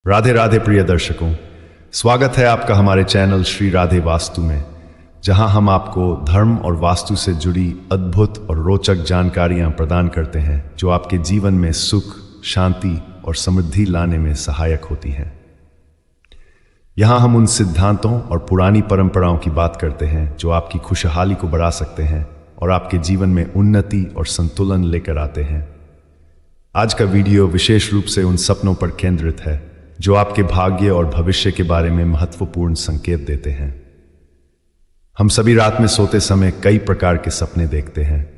राधे राधे प्रिय दर्शकों, स्वागत है आपका हमारे चैनल श्री राधे वास्तु में, जहां हम आपको धर्म और वास्तु से जुड़ी अद्भुत और रोचक जानकारियां प्रदान करते हैं जो आपके जीवन में सुख, शांति और समृद्धि लाने में सहायक होती हैं। यहां हम उन सिद्धांतों और पुरानी परंपराओं की बात करते हैं जो आपकी खुशहाली को बढ़ा सकते हैं और आपके जीवन में उन्नति और संतुलन लेकर आते हैं। आज का वीडियो विशेष रूप से उन सपनों पर केंद्रित है जो आपके भाग्य और भविष्य के बारे में महत्वपूर्ण संकेत देते हैं। हम सभी रात में सोते समय कई प्रकार के सपने देखते हैं,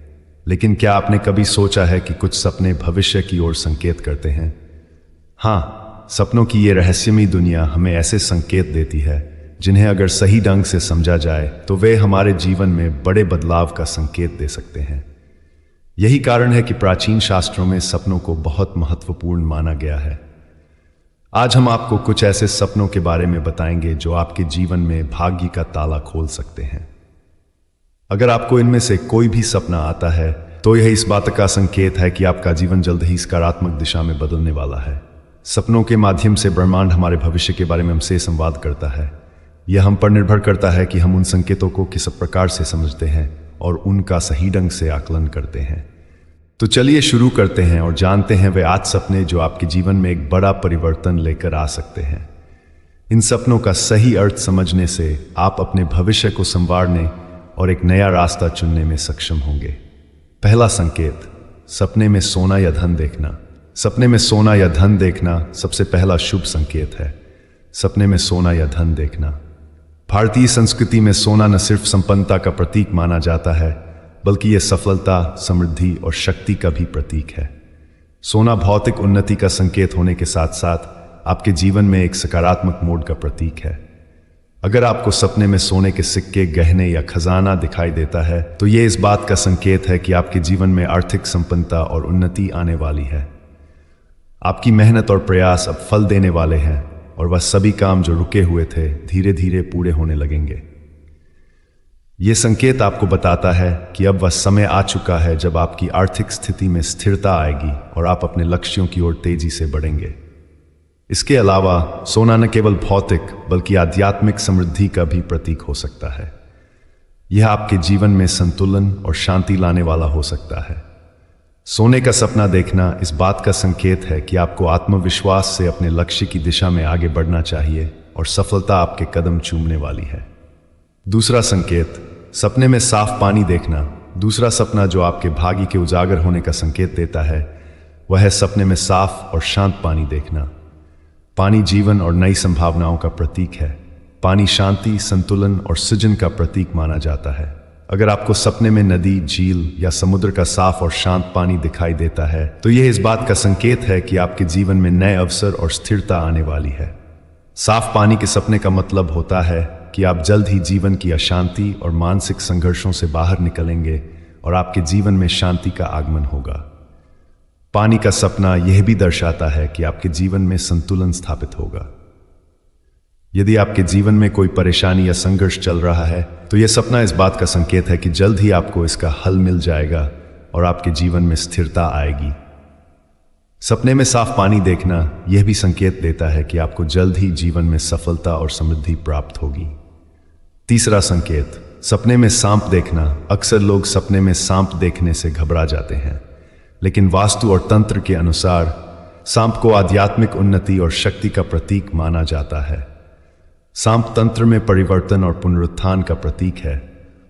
लेकिन क्या आपने कभी सोचा है कि कुछ सपने भविष्य की ओर संकेत करते हैं? हाँ, सपनों की ये रहस्यमयी दुनिया हमें ऐसे संकेत देती है जिन्हें अगर सही ढंग से समझा जाए तो वे हमारे जीवन में बड़े बदलाव का संकेत दे सकते हैं। यही कारण है कि प्राचीन शास्त्रों में सपनों को बहुत महत्वपूर्ण माना गया है। आज हम आपको कुछ ऐसे सपनों के बारे में बताएंगे जो आपके जीवन में भाग्य का ताला खोल सकते हैं। अगर आपको इनमें से कोई भी सपना आता है तो यह इस बात का संकेत है कि आपका जीवन जल्द ही सकारात्मक दिशा में बदलने वाला है। सपनों के माध्यम से ब्रह्मांड हमारे भविष्य के बारे में हमसे संवाद करता है। यह हम पर निर्भर करता है कि हम उन संकेतों को किस प्रकार से समझते हैं और उनका सही ढंग से आकलन करते हैं। तो चलिए शुरू करते हैं और जानते हैं वे 8 सपने जो आपके जीवन में एक बड़ा परिवर्तन लेकर आ सकते हैं। इन सपनों का सही अर्थ समझने से आप अपने भविष्य को संवारने और एक नया रास्ता चुनने में सक्षम होंगे। पहला संकेत, सपने में सोना या धन देखना। सपने में सोना या धन देखना सबसे पहला शुभ संकेत है। सपने में सोना या धन देखना। भारतीय संस्कृति में सोना न सिर्फ संपन्नता का प्रतीक माना जाता है, बल्कि यह सफलता, समृद्धि और शक्ति का भी प्रतीक है। सोना भौतिक उन्नति का संकेत होने के साथ साथ आपके जीवन में एक सकारात्मक मोड़ का प्रतीक है। अगर आपको सपने में सोने के सिक्के, गहने या खजाना दिखाई देता है तो यह इस बात का संकेत है कि आपके जीवन में आर्थिक संपन्नता और उन्नति आने वाली है। आपकी मेहनत और प्रयास अब फल देने वाले हैं और वह सभी काम जो रुके हुए थे धीरे धीरे पूरे होने लगेंगे। यह संकेत आपको बताता है कि अब वह समय आ चुका है जब आपकी आर्थिक स्थिति में स्थिरता आएगी और आप अपने लक्ष्यों की ओर तेजी से बढ़ेंगे। इसके अलावा सोना न केवल भौतिक बल्कि आध्यात्मिक समृद्धि का भी प्रतीक हो सकता है। यह आपके जीवन में संतुलन और शांति लाने वाला हो सकता है। सोने का सपना देखना इस बात का संकेत है कि आपको आत्मविश्वास से अपने लक्ष्य की दिशा में आगे बढ़ना चाहिए और सफलता आपके कदम चूमने वाली है। दूसरा संकेत, सपने में साफ पानी देखना। दूसरा सपना जो आपके भाग्य के उजागर होने का संकेत देता है वह है सपने में साफ और शांत पानी देखना। पानी जीवन और नई संभावनाओं का प्रतीक है। पानी शांति, संतुलन और सृजन का प्रतीक माना जाता है। अगर आपको सपने में नदी, झील या समुद्र का साफ और शांत पानी दिखाई देता है तो यह इस बात का संकेत है कि आपके जीवन में नए अवसर और स्थिरता आने वाली है। साफ पानी के सपने का मतलब होता है कि आप जल्द ही जीवन की अशांति और मानसिक संघर्षों से बाहर निकलेंगे और आपके जीवन में शांति का आगमन होगा। पानी का सपना यह भी दर्शाता है कि आपके जीवन में संतुलन स्थापित होगा। यदि आपके जीवन में कोई परेशानी या संघर्ष चल रहा है तो यह सपना इस बात का संकेत है कि जल्द ही आपको इसका हल मिल जाएगा और आपके जीवन में स्थिरता आएगी। सपने में साफ पानी देखना यह भी संकेत देता है कि आपको जल्द ही जीवन में सफलता और समृद्धि प्राप्त होगी। तीसरा संकेत, सपने में सांप देखना। अक्सर लोग सपने में सांप देखने से घबरा जाते हैं, लेकिन वास्तु और तंत्र के अनुसार सांप को आध्यात्मिक उन्नति और शक्ति का प्रतीक माना जाता है। सांप तंत्र में परिवर्तन और पुनरुत्थान का प्रतीक है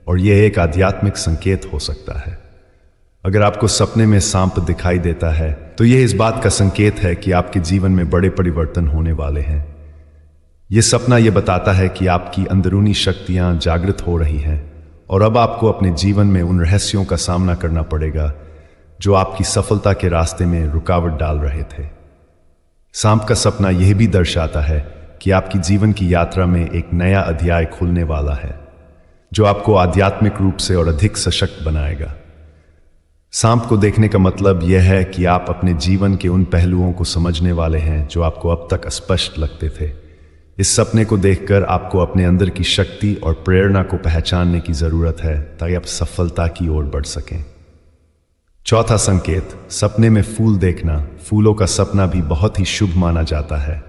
और यह एक आध्यात्मिक संकेत हो सकता है। अगर आपको सपने में सांप दिखाई देता है तो यह इस बात का संकेत है कि आपके जीवन में बड़े परिवर्तन होने वाले हैं। यह सपना यह बताता है कि आपकी अंदरूनी शक्तियां जागृत हो रही हैं और अब आपको अपने जीवन में उन रहस्यों का सामना करना पड़ेगा जो आपकी सफलता के रास्ते में रुकावट डाल रहे थे। सांप का सपना यह भी दर्शाता है कि आपकी जीवन की यात्रा में एक नया अध्याय खुलने वाला है जो आपको आध्यात्मिक रूप से और अधिक सशक्त बनाएगा। सांप को देखने का मतलब यह है कि आप अपने जीवन के उन पहलुओं को समझने वाले हैं जो आपको अब तक अस्पष्ट लगते थे। इस सपने को देखकर आपको अपने अंदर की शक्ति और प्रेरणा को पहचानने की जरूरत है ताकि आप सफलता की ओर बढ़ सकें। चौथा संकेत, सपने में फूल देखना। फूलों का सपना भी बहुत ही शुभ माना जाता है।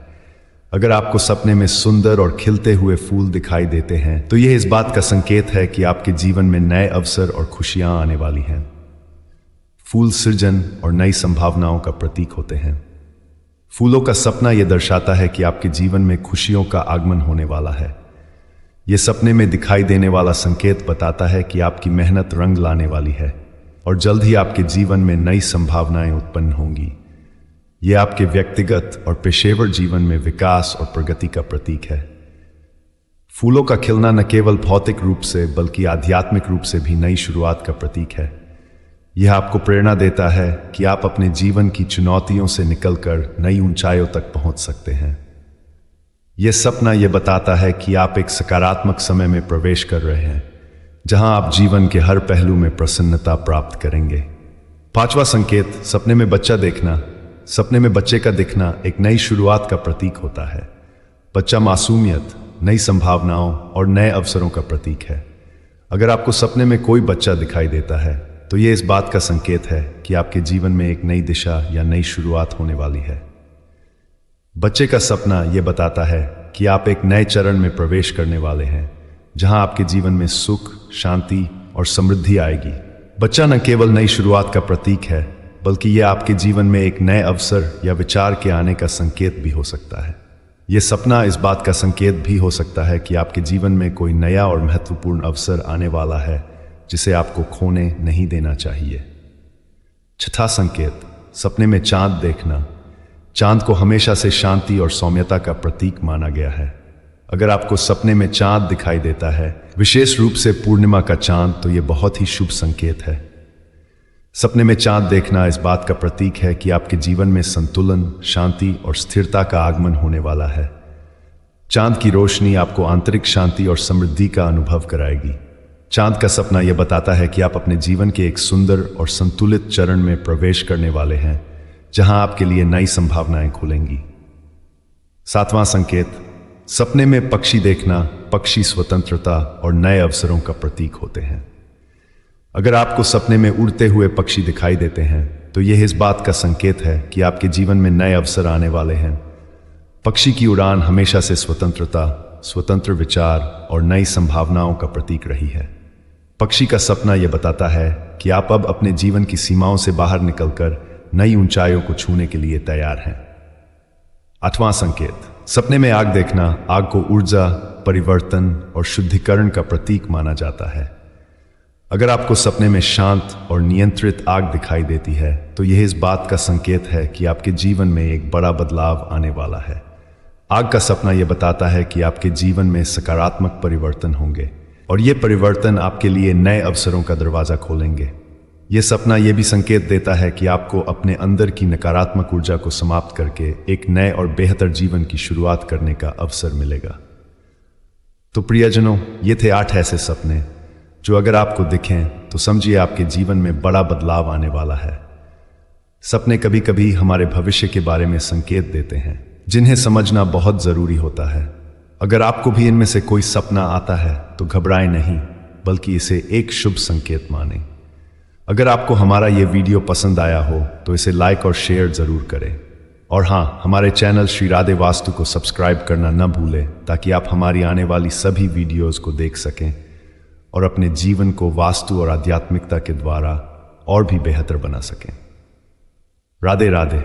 अगर आपको सपने में सुंदर और खिलते हुए फूल दिखाई देते हैं तो यह इस बात का संकेत है कि आपके जीवन में नए अवसर और खुशियां आने वाली हैं। फूल सृजन और नई संभावनाओं का प्रतीक होते हैं। फूलों का सपना यह दर्शाता है कि आपके जीवन में खुशियों का आगमन होने वाला है। यह सपने में दिखाई देने वाला संकेत बताता है कि आपकी मेहनत रंग लाने वाली है और जल्द ही आपके जीवन में नई संभावनाएं उत्पन्न होंगी। यह आपके व्यक्तिगत और पेशेवर जीवन में विकास और प्रगति का प्रतीक है। फूलों का खिलना न केवल भौतिक रूप से बल्कि आध्यात्मिक रूप से भी नई शुरुआत का प्रतीक है। यह आपको प्रेरणा देता है कि आप अपने जीवन की चुनौतियों से निकलकर नई ऊंचाइयों तक पहुंच सकते हैं। यह सपना यह बताता है कि आप एक सकारात्मक समय में प्रवेश कर रहे हैं, जहां आप जीवन के हर पहलू में प्रसन्नता प्राप्त करेंगे। पांचवा संकेत, सपने में बच्चा देखना। सपने में बच्चे का दिखना एक नई शुरुआत का प्रतीक होता है। बच्चा मासूमियत, नई संभावनाओं और नए अवसरों का प्रतीक है। अगर आपको सपने में कोई बच्चा दिखाई देता है तो यह इस बात का संकेत है कि आपके जीवन में एक नई दिशा या नई शुरुआत होने वाली है। बच्चे का सपना यह बताता है कि आप एक नए चरण में प्रवेश करने वाले हैं, जहां आपके जीवन में सुख, शांति और समृद्धि आएगी। बच्चा न केवल नई शुरुआत का प्रतीक है बल्कि यह आपके जीवन में एक नए अवसर या विचार के आने का संकेत भी हो सकता है। यह सपना इस बात का संकेत भी हो सकता है कि आपके जीवन में कोई नया और महत्वपूर्ण अवसर आने वाला है, जिसे आपको खोने नहीं देना चाहिए। छठा संकेत, सपने में चांद देखना। चांद को हमेशा से शांति और सौम्यता का प्रतीक माना गया है। अगर आपको सपने में चांद दिखाई देता है, विशेष रूप से पूर्णिमा का चांद, तो यह बहुत ही शुभ संकेत है। सपने में चांद देखना इस बात का प्रतीक है कि आपके जीवन में संतुलन, शांति और स्थिरता का आगमन होने वाला है। चांद की रोशनी आपको आंतरिक शांति और समृद्धि का अनुभव कराएगी। चांद का सपना यह बताता है कि आप अपने जीवन के एक सुंदर और संतुलित चरण में प्रवेश करने वाले हैं, जहां आपके लिए नई संभावनाएं खुलेंगी। सातवां संकेत, सपने में पक्षी देखना। पक्षी स्वतंत्रता और नए अवसरों का प्रतीक होते हैं। अगर आपको सपने में उड़ते हुए पक्षी दिखाई देते हैं तो यह इस बात का संकेत है कि आपके जीवन में नए अवसर आने वाले हैं। पक्षी की उड़ान हमेशा से स्वतंत्रता, स्वतंत्र विचार और नई संभावनाओं का प्रतीक रही है। पक्षी का सपना यह बताता है कि आप अब अपने जीवन की सीमाओं से बाहर निकलकर नई ऊंचाइयों को छूने के लिए तैयार हैं। आठवां संकेत, सपने में आग देखना। आग को ऊर्जा, परिवर्तन और शुद्धिकरण का प्रतीक माना जाता है। अगर आपको सपने में शांत और नियंत्रित आग दिखाई देती है तो यह इस बात का संकेत है कि आपके जीवन में एक बड़ा बदलाव आने वाला है। आग का सपना यह बताता है कि आपके जीवन में सकारात्मक परिवर्तन होंगे और ये परिवर्तन आपके लिए नए अवसरों का दरवाजा खोलेंगे। यह सपना यह भी संकेत देता है कि आपको अपने अंदर की नकारात्मक ऊर्जा को समाप्त करके एक नए और बेहतर जीवन की शुरुआत करने का अवसर मिलेगा। तो प्रियजनों, ये थे 8 ऐसे सपने जो अगर आपको दिखें तो समझिए आपके जीवन में बड़ा बदलाव आने वाला है। सपने कभी कभी हमारे भविष्य के बारे में संकेत देते हैं, जिन्हें समझना बहुत जरूरी होता है। अगर आपको भी इनमें से कोई सपना आता है तो घबराएं नहीं, बल्कि इसे एक शुभ संकेत मानें। अगर आपको हमारा ये वीडियो पसंद आया हो तो इसे लाइक और शेयर जरूर करें। और हाँ, हमारे चैनल श्री राधे वास्तु को सब्सक्राइब करना न भूलें, ताकि आप हमारी आने वाली सभी वीडियोस को देख सकें और अपने जीवन को वास्तु और आध्यात्मिकता के द्वारा और भी बेहतर बना सकें। राधे राधे।